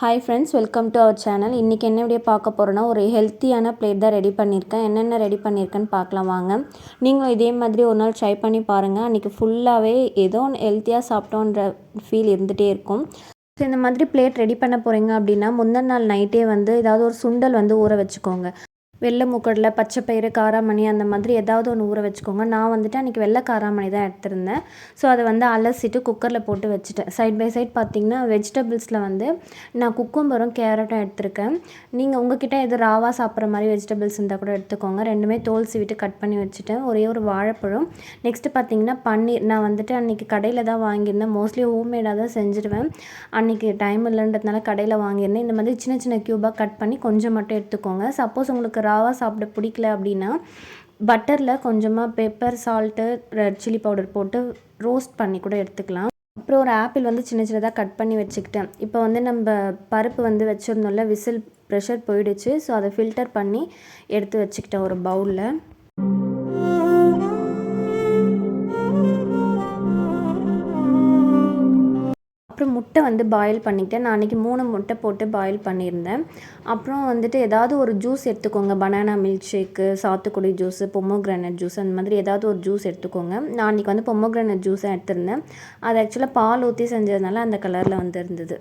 Hi friends, welcome to our channel. இன்றைக்கி என்ன video பார்க்க போகிறோன்னா, ஒரு ஹெல்த்தியான பிளேட் தான் ரெடி பண்ணியிருக்கேன். என்னென்ன ரெடி பண்ணியிருக்கேன்னு பார்க்கலாம் வாங்க. நீங்களும் இதே மாதிரி ஒரு நாள் ட்ரை பண்ணி பாருங்கள். அன்றைக்கி ஃபுல்லாகவே ஏதோ ஒன்று ஹெல்த்தியாக சாப்பிட்டோன்ற ஃபீல் இருந்துகிட்டே இருக்கும். ஸோ இந்த மாதிரி பிளேட் ரெடி பண்ண போகிறீங்க அப்படின்னா, முந்தின நாள் நைட்டே ஏதாவது ஒரு சுண்டல் ஊற வச்சுக்கோங்க. வெள்ளை மூக்கடலை, பச்சை பயிறு, காராமணி அந்த மாதிரி ஏதாவது ஒன்று ஊற வச்சுக்கோங்க. நான் அன்றைக்கி வெள்ளை காராமணி தான் எடுத்திருந்தேன். ஸோ அதை அலசிட்டு குக்கரில் போட்டு வச்சுட்டேன். சைட் பை சைட் பார்த்திங்கன்னா வெஜிடபிள்ஸில் நான் குக்கும்பரும் கேரட்டும் எடுத்திருக்கேன். நீங்கள் உங்கள்கிட்ட எது ராவாக சாப்பிட்ற மாதிரி வெஜிடபிள்ஸ் இருந்தால் கூட எடுத்துக்கோங்க. ரெண்டுமே தோல் சீவிட்டு கட் பண்ணி வச்சுட்டேன். ஒரே ஒரு வாழைப்பழம். நெக்ஸ்ட்டு பார்த்திங்கன்னா பன்னீர். நான் அன்றைக்கி கடையில் தான் வாங்கியிருந்தேன். மோஸ்ட்லி ஹோம்மேடாக தான் செஞ்சுடுவேன். அன்றைக்கி டைம் இல்லைன்றதுனால கடையில் வாங்கியிருந்தேன். இந்த மாதிரி சின்ன சின்ன க்யூபாக கட் பண்ணி கொஞ்சம் மட்டும் எடுத்துக்கோங்க. சப்போஸ் உங்களுக்கு ராவாக சாப்பிட பிடிக்கல அப்படின்னா பட்டரில் கொஞ்சமாக pepper, salt, red chilli powder போட்டு ரோஸ்ட் பண்ணி கூட எடுத்துக்கலாம். அப்புறம் ஒரு ஆப்பிள் சின்ன சின்னதாக கட் பண்ணி வச்சுக்கிட்டேன். இப்போ நம்ம பருப்பு வச்சுருந்தோம்ல, விசில் ப்ரெஷர் போயிடுச்சு. ஸோ அதை ஃபில்டர் பண்ணி எடுத்து வச்சுக்கிட்டேன் ஒரு பவுலில். அப்புறம் முட்டை பாயில் பண்ணிக்கிட்டேன். நான் அன்றைக்கி 3 முட்டை போட்டு பாயில் பண்ணியிருந்தேன். அப்புறம் ஏதாவது ஒரு ஜூஸ் எடுத்துக்கோங்க. பனானா மில்க் ஷேக்கு, சாத்துக்குடி ஜூஸு, பொமோகிரானட் ஜூஸ் அந்த மாதிரி ஏதாவது ஒரு ஜூஸ் எடுத்துக்கோங்க. நான் அன்றைக்கி பொமோகிரானட் ஜூஸாக எடுத்திருந்தேன். அது ஆக்சுவலாக பால் ஊற்றி செஞ்சதுனால அந்த கலரில் இருந்தது.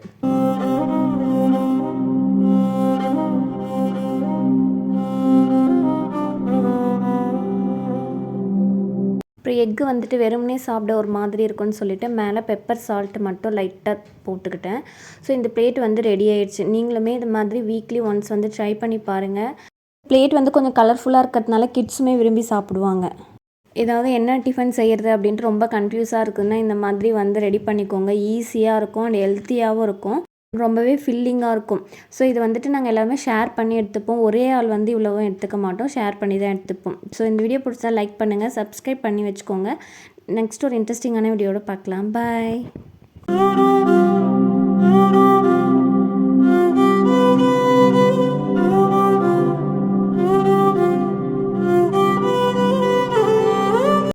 அப்புறம் எக்கு வெறுமனே சாப்பிட ஒரு மாதிரி இருக்கும்னு சொல்லிவிட்டு மேலே பெப்பர், சால்ட் மட்டும் லைட்டாக போட்டுக்கிட்டேன். ஸோ இந்த பிளேட் ரெடி ஆயிடுச்சு. நீங்களுமே இது மாதிரி வீக்லி ஒன்ஸ் ட்ரை பண்ணி பாருங்கள். பிளேட் கொஞ்சம் கலர்ஃபுல்லாக இருக்கிறதுனால கிட்ஸுமே விரும்பி சாப்பிடுவாங்க. ஏதாவது என்ன டிஃபன் செய்கிறது அப்படின்ட்டு ரொம்ப கன்ஃபியூஸாக இருக்குதுன்னா இந்த மாதிரி ரெடி பண்ணிக்கோங்க. ஈஸியாக இருக்கும் அண்ட் ஹெல்த்தியாகவும் இருக்கும். ரொம்பவே ஃபில்லிங்காக இருக்கும். ஸோ இது நாங்கள் எல்லாருமே ஷேர் பண்ணி எடுத்துப்போம். ஒரே ஆள் இவ்வளவும் எடுத்துக்க மாட்டோம். ஷேர் பண்ணி தான் எடுத்துப்போம். ஸோ இந்த வீடியோ பிடிச்சா லைக் பண்ணுங்கள், சப்ஸ்கிரைப் பண்ணி வச்சுக்கோங்க. நெக்ஸ்ட் ஒரு இன்ட்ரெஸ்டிங்கான வீடியோட பார்க்கலாம். பாய்.